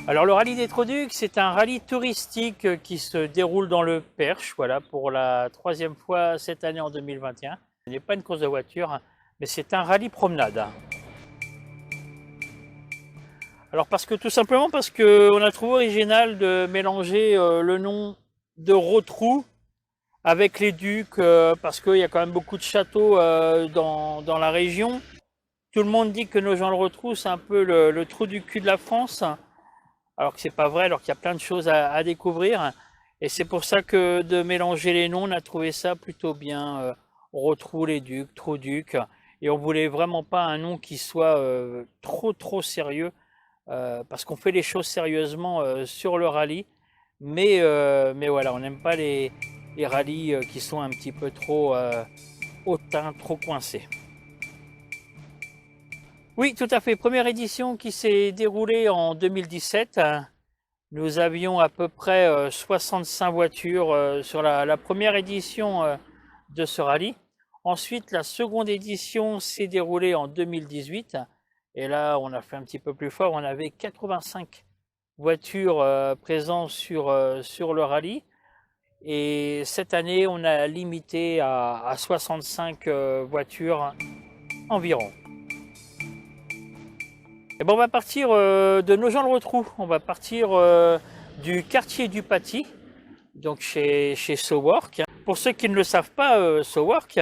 Alors le rallye des Troducs, c'est un rallye touristique qui se déroule dans le Perche, voilà, pour la troisième fois cette année en 2021. Ce n'est pas une course de voiture, mais c'est un rallye promenade. Alors tout simplement parce qu'on a trouvé original de mélanger le nom de Rotrou avec les Ducs, parce qu'il y a quand même beaucoup de châteaux dans la région. Tout le monde dit que Nogent-le-Rotrou, c'est un peu le trou du cul de la France, alors que c'est pas vrai, alors qu'il y a plein de choses à découvrir. Et c'est pour ça que de mélanger les noms, on a trouvé ça plutôt bien. Rotrou, les Ducs, Trou-Duc. Et on voulait vraiment pas un nom qui soit trop sérieux, parce qu'on fait les choses sérieusement sur le rallye. Mais voilà, on n'aime pas les rallyes qui sont un petit peu trop hautains, trop coincés. Oui, tout à fait. Première édition qui s'est déroulée en 2017. Nous avions à peu près 65 voitures sur la première édition de ce rallye. Ensuite, la seconde édition s'est déroulée en 2018. Et là, on a fait un petit peu plus fort. On avait 85 voitures présentes sur le rallye. Et cette année, on a limité à 65 voitures environ. Et ben on va partir de Nogent-le-Rotrou. On va partir du quartier du Paty, donc chez SoWork. Pour ceux qui ne le savent pas, SoWork,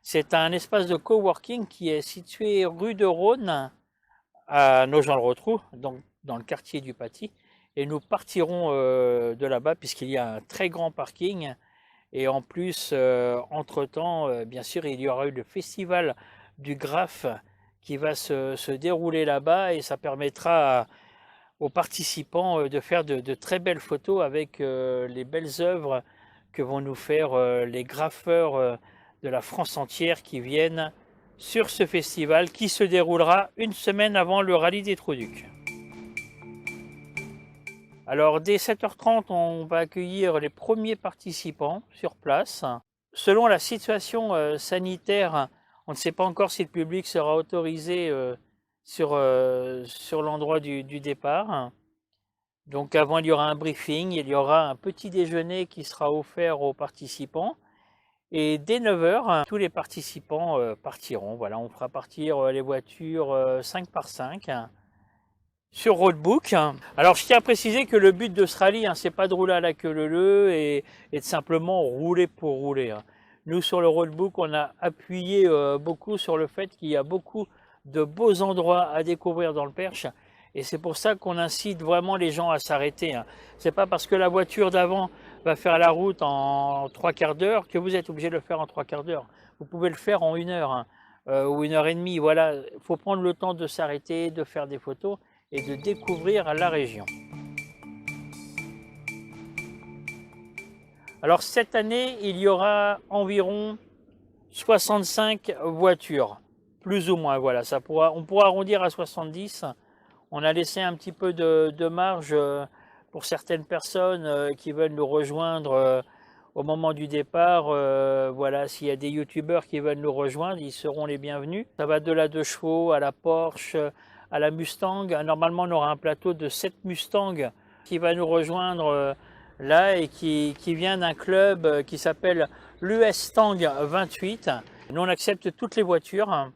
c'est un espace de coworking qui est situé rue de Rhône à Nogent-le-Rotrou, donc dans le quartier du Paty. Et nous partirons de là-bas puisqu'il y a un très grand parking. Et en plus, entre-temps, bien sûr, il y aura eu le festival du Graphe qui va se dérouler là-bas et ça permettra aux participants de faire de très belles photos avec les belles œuvres que vont nous faire les graffeurs de la France entière qui viennent sur ce festival qui se déroulera une semaine avant le rallye des Troducs. Alors dès 7h30, on va accueillir les premiers participants sur place. Selon la situation sanitaire, on ne sait pas encore si le public sera autorisé sur l'endroit du départ. Donc avant, il y aura un briefing, il y aura un petit déjeuner qui sera offert aux participants. Et dès 9h, tous les participants partiront. Voilà, on fera partir les voitures 5 par 5 sur roadbook. Alors je tiens à préciser que le but de ce rallye, c'est pas de rouler à la queue leu et de simplement rouler pour rouler. Nous sur le roadbook, on a appuyé beaucoup sur le fait qu'il y a beaucoup de beaux endroits à découvrir dans le Perche et c'est pour ça qu'on incite vraiment les gens à s'arrêter. C'est pas parce que la voiture d'avant va faire la route en 3/4 d'heure que vous êtes obligé de le faire en 3/4 d'heure. Vous pouvez le faire en 1 heure ou 1 heure et demie. Voilà, il faut prendre le temps de s'arrêter, de faire des photos et de découvrir la région. Alors cette année, il y aura environ 65 voitures, plus ou moins. Voilà, on pourra arrondir à 70. On a laissé un petit peu de marge pour certaines personnes qui veulent nous rejoindre au moment du départ. Voilà, s'il y a des youtubeurs qui veulent nous rejoindre, ils seront les bienvenus. Ça va de la 2 chevaux à la Porsche, à la Mustang. Normalement, on aura un plateau de 7 Mustangs qui va nous rejoindre là et qui vient d'un club qui s'appelle l'US-Tang 28. Nous, on accepte toutes les voitures.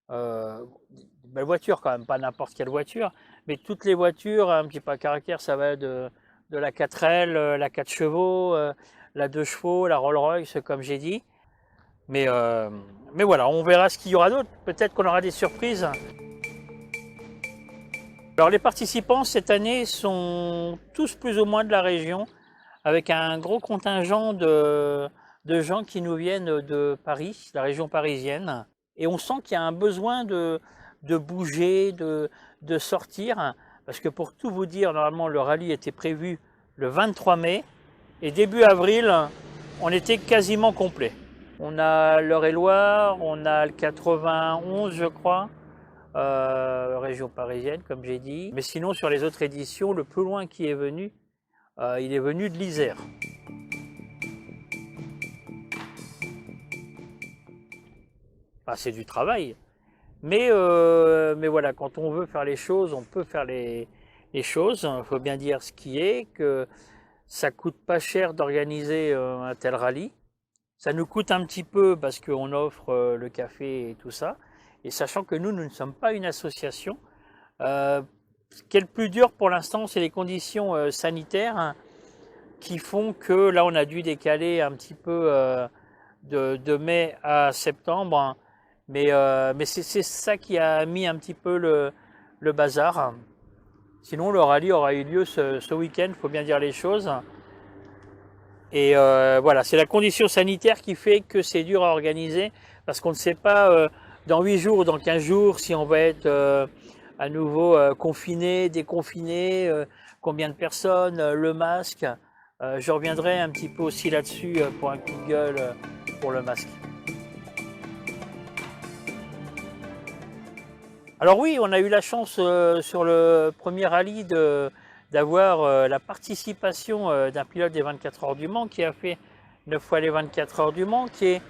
Belle voiture quand même, pas n'importe quelle voiture, mais toutes les voitures un petit peu à caractère, ça va de la 4L, la 4 chevaux, la 2 chevaux, la Rolls-Royce, comme j'ai dit. Mais voilà, on verra ce qu'il y aura d'autre. Peut-être qu'on aura des surprises. Alors les participants cette année sont tous plus ou moins de la région, avec un gros contingent de gens qui nous viennent de Paris, la région parisienne. Et on sent qu'il y a un besoin de bouger, de sortir, parce que pour tout vous dire, normalement le rallye était prévu le 23 mai, et début avril, on était quasiment complet. On a l'Eure-et-Loir, on a le 91 je crois, région parisienne comme j'ai dit. Mais sinon sur les autres éditions, le plus loin qui est venu, il est venu de l'Isère. Enfin, c'est du travail. Mais voilà, quand on veut faire les choses, on peut faire les les choses. Il faut bien dire ce qui est, que ça coûte pas cher d'organiser un tel rallye. Ça nous coûte un petit peu parce qu'on offre le café et tout ça. Et sachant que nous ne sommes pas une association. Ce qui est le plus dur pour l'instant, c'est les conditions sanitaires, hein, qui font que là, on a dû décaler un petit peu de mai à septembre. Hein. Mais c'est ça qui a mis un petit peu le bazar. Sinon, le rallye aura eu lieu ce week-end, il faut bien dire les choses. Et voilà, c'est la condition sanitaire qui fait que c'est dur à organiser, parce qu'on ne sait pas dans 8 jours ou dans 15 jours si on va être à nouveau confiné, déconfiné, combien de personnes, le masque. Je reviendrai un petit peu aussi là-dessus pour un coup de gueule pour le masque. Alors oui, on a eu la chance sur le premier rallye d'avoir la participation d'un pilote des 24 heures du Mans qui a fait 9 fois les 24 heures du Mans, qui est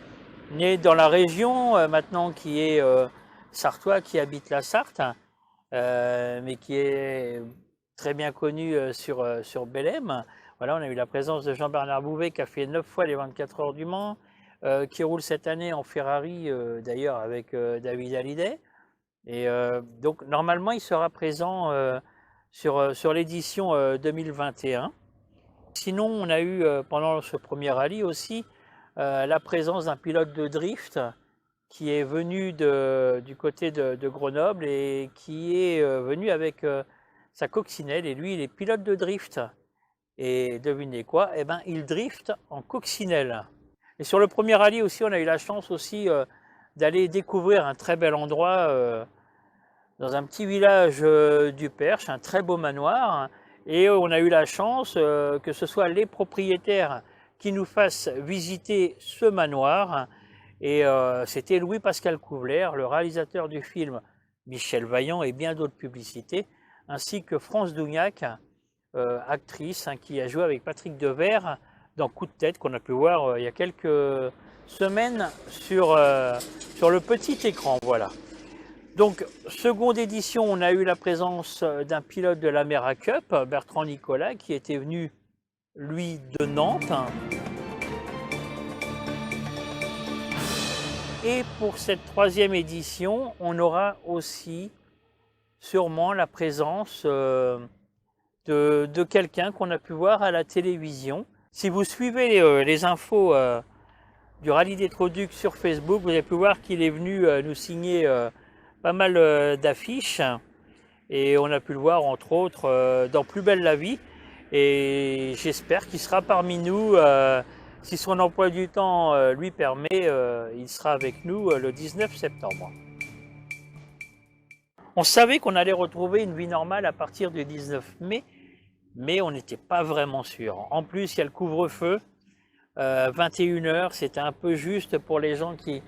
né dans la région maintenant, qui est sartois, qui habite la Sarthe, mais qui est très bien connu sur Bellem. Voilà, on a eu la présence de Jean-Bernard Bouvet qui a fait 9 fois les 24 heures du Mans, qui roule cette année en Ferrari d'ailleurs avec David Hallyday. Et donc normalement il sera présent sur l'édition 2021. Sinon on a eu pendant ce premier rallye aussi la présence d'un pilote de drift qui est venu du côté de Grenoble et qui est venu avec sa coccinelle, et lui il est pilote de drift. Et devinez quoi, eh ben, il drift en coccinelle. Et sur le premier rallye aussi, on a eu la chance aussi d'aller découvrir un très bel endroit dans un petit village du Perche, un très beau manoir. Et on a eu la chance que ce soit les propriétaires qui nous fassent visiter ce manoir. Et c'était Louis-Pascal Couvler, le réalisateur du film Michel Vaillant et bien d'autres publicités, ainsi que France Dougnac, actrice qui a joué avec Patrick Devers dans Coup de tête, qu'on a pu voir il y a quelques semaines sur le petit écran. Voilà. Donc, seconde édition, on a eu la présence d'un pilote de la Mera Cup, Bertrand Nicolas, qui était venu, lui, de Nantes. Et pour cette troisième édition, on aura aussi sûrement la présence de quelqu'un qu'on a pu voir à la télévision. Si vous suivez les infos du Rallye des Trauducs sur Facebook, vous avez pu voir qu'il est venu nous signer pas mal d'affiches, et on a pu le voir entre autres dans Plus belle la vie, et j'espère qu'il sera parmi nous. Si son emploi du temps lui permet, il sera avec nous le 19 septembre. On savait qu'on allait retrouver une vie normale à partir du 19 mai, mais on n'était pas vraiment sûr. En plus, il y a le couvre-feu, 21h, c'était un peu juste pour les gens qui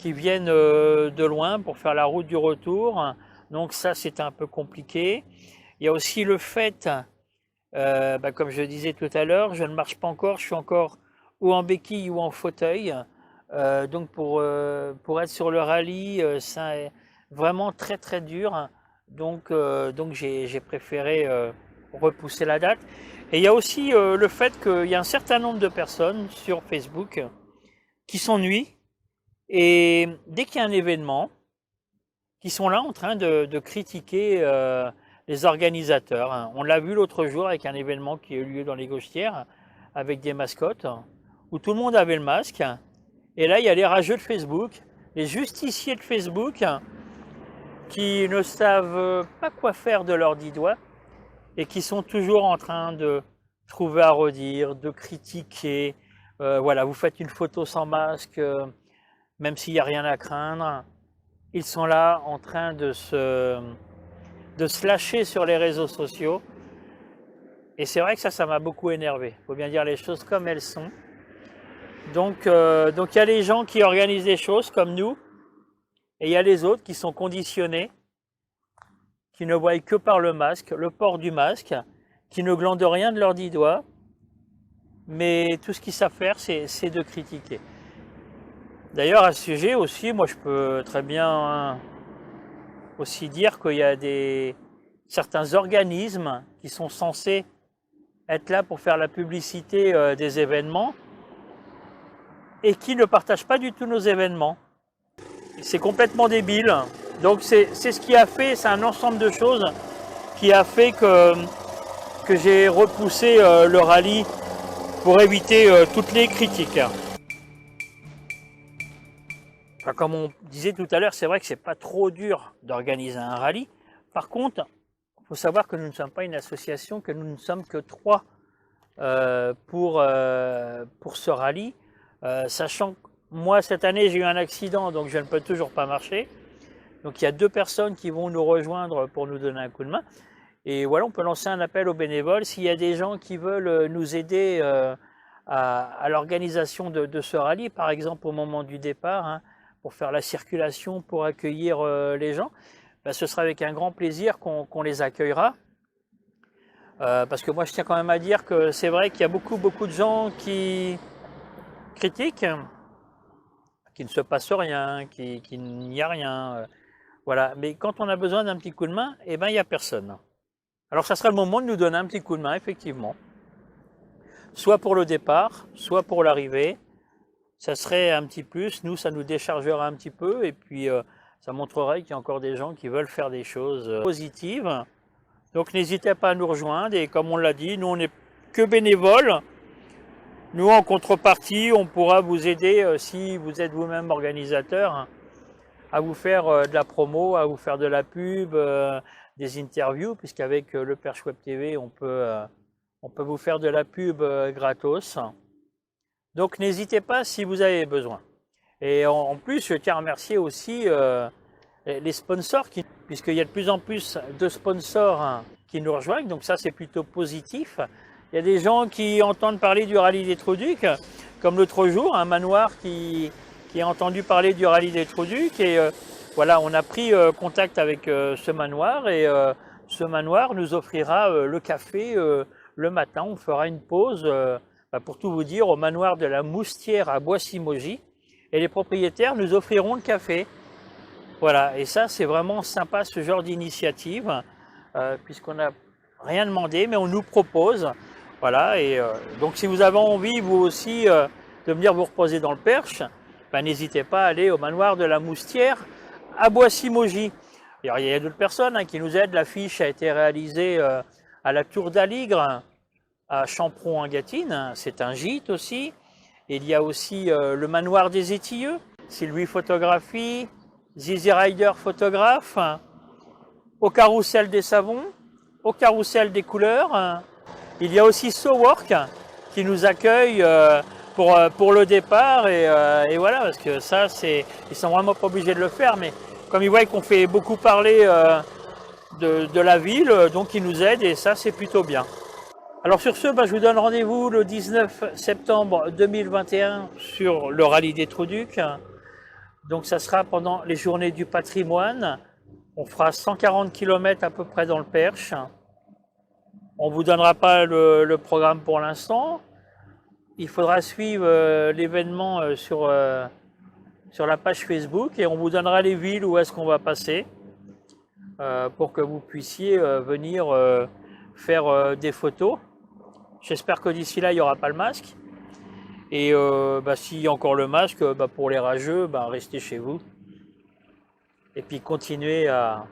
viennent de loin pour faire la route du retour. Donc ça, c'était un peu compliqué. Il y a aussi le fait, comme je disais tout à l'heure, je ne marche pas encore, je suis encore ou en béquille ou en fauteuil. Donc pour être sur le rallye, c'est vraiment très très dur. Donc j'ai préféré repousser la date. Et il y a aussi le fait qu'il y a un certain nombre de personnes sur Facebook qui s'ennuient, et dès qu'il y a un événement, qui sont là en train de critiquer les organisateurs. Hein. On l'a vu l'autre jour avec un événement qui a eu lieu dans les Gauchetières, avec des mascottes, où tout le monde avait le masque. Et là, il y a les rageux de Facebook, les justiciers de Facebook, qui ne savent pas quoi faire de leurs 10 doigts, et qui sont toujours en train de trouver à redire, de critiquer. Voilà, vous faites une photo sans masque, même s'il n'y a rien à craindre. Ils sont là en train de se lâcher sur les réseaux sociaux. Et c'est vrai que ça m'a beaucoup énervé. Il faut bien dire les choses comme elles sont. Donc il y a les gens qui organisent des choses comme nous, et il y a les autres qui sont conditionnés, qui ne voient que par le masque, le port du masque, qui ne glandent rien de leurs 10 doigts, mais tout ce qu'ils savent faire, c'est de critiquer. D'ailleurs, à ce sujet aussi, moi je peux très bien aussi dire qu'il y a des certains organismes qui sont censés être là pour faire la publicité des événements et qui ne partagent pas du tout nos événements. C'est complètement débile. Donc c'est ce qui a fait, c'est un ensemble de choses qui a fait que j'ai repoussé le rallye pour éviter toutes les critiques. Enfin, comme on disait tout à l'heure, c'est vrai que c'est pas trop dur d'organiser un rallye. Par contre, il faut savoir que nous ne sommes pas une association, que nous ne sommes que 3 pour ce rallye. Sachant que moi, cette année, j'ai eu un accident, donc je ne peux toujours pas marcher. Donc il y a 2 personnes qui vont nous rejoindre pour nous donner un coup de main. Et voilà, on peut lancer un appel aux bénévoles. S'il y a des gens qui veulent nous aider à l'organisation de ce rallye, par exemple au moment du départ, hein, pour faire la circulation, pour accueillir les gens, ben, ce sera avec un grand plaisir qu'on les accueillera. Parce que moi, je tiens quand même à dire que c'est vrai qu'il y a beaucoup de gens qui critiquent, qu'il ne se passe rien, qu'il n'y a rien. Voilà. Mais quand on a besoin d'un petit coup de main, eh ben, il n'y a personne. Alors ça serait le moment de nous donner un petit coup de main, effectivement. Soit pour le départ, soit pour l'arrivée. Ça serait un petit plus, nous ça nous déchargerait un petit peu et puis ça montrerait qu'il y a encore des gens qui veulent faire des choses positives. Donc n'hésitez pas à nous rejoindre et comme on l'a dit, nous on n'est que bénévoles. Nous en contrepartie, on pourra vous aider si vous êtes vous-même organisateur à vous faire de la promo, à vous faire de la pub, des interviews, puisqu'avec le Perche Web TV, on peut vous faire de la pub gratos. Donc n'hésitez pas si vous avez besoin. Et en plus, je tiens à remercier aussi les sponsors, puisqu'il y a de plus en plus de sponsors qui nous rejoignent, donc ça c'est plutôt positif. Il y a des gens qui entendent parler du rallye des Trous-Ducs, comme l'autre jour, un manoir qui a entendu parler du rallye des Trous-Ducs, et voilà, on a pris contact avec ce manoir, et ce manoir nous offrira le café le matin, on fera une pause. Pour tout vous dire, au manoir de la Moustière à Boissy-Maugis, et les propriétaires nous offriront le café. Voilà, et ça c'est vraiment sympa ce genre d'initiative, puisqu'on n'a rien demandé, mais on nous propose. Voilà, et donc si vous avez envie vous aussi de venir vous reposer dans le Perche, n'hésitez pas à aller au manoir de la Moustière à Boissy-Maugis. Il y a d'autres personnes qui nous aident, l'affiche a été réalisée à la Tour d'Aligre, à Champron-en-Gâtine, c'est un gîte aussi. Il y a aussi le manoir des Étilleux, Sylvie Photographie, Zizi Rider Photographe, au Carrousel des Savons, au Carrousel des Couleurs. Il y a aussi SoWork qui nous accueille pour le départ et voilà, parce que ça, ils sont vraiment pas obligés de le faire, mais comme ils voient qu'on fait beaucoup parler de la ville, donc ils nous aident et ça, c'est plutôt bien. Alors sur ce, je vous donne rendez-vous le 19 septembre 2021 sur le rallye des Trous-Ducs. Donc ça sera pendant les journées du patrimoine. On fera 140 km à peu près dans le Perche. On ne vous donnera pas le programme pour l'instant. Il faudra suivre l'événement sur la page Facebook et on vous donnera les villes où est-ce qu'on va passer pour que vous puissiez venir faire des photos. J'espère que d'ici là, il n'y aura pas le masque. Et s'il y a encore le masque, pour les rageux, restez chez vous. Et puis continuez à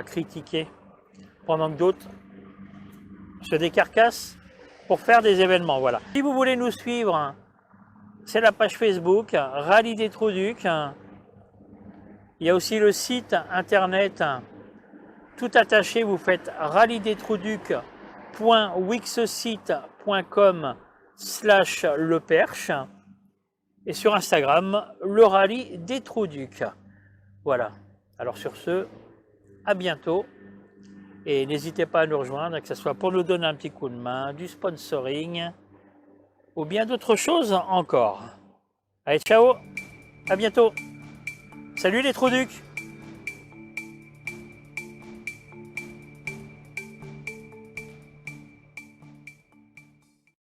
critiquer pendant que d'autres se décarcassent pour faire des événements. Voilà. Si vous voulez nous suivre, c'est la page Facebook, Rallye des Trous-Ducs. Il y a aussi le site internet, tout attaché, vous faites rallydestrousducs.wixsite.com/leperche et sur Instagram, le Rallye des Trous-Ducs. Voilà. Alors sur ce, à bientôt et n'hésitez pas à nous rejoindre, que ce soit pour nous donner un petit coup de main, du sponsoring ou bien d'autres choses encore. Allez, ciao, à bientôt. Salut les Trous-Ducs.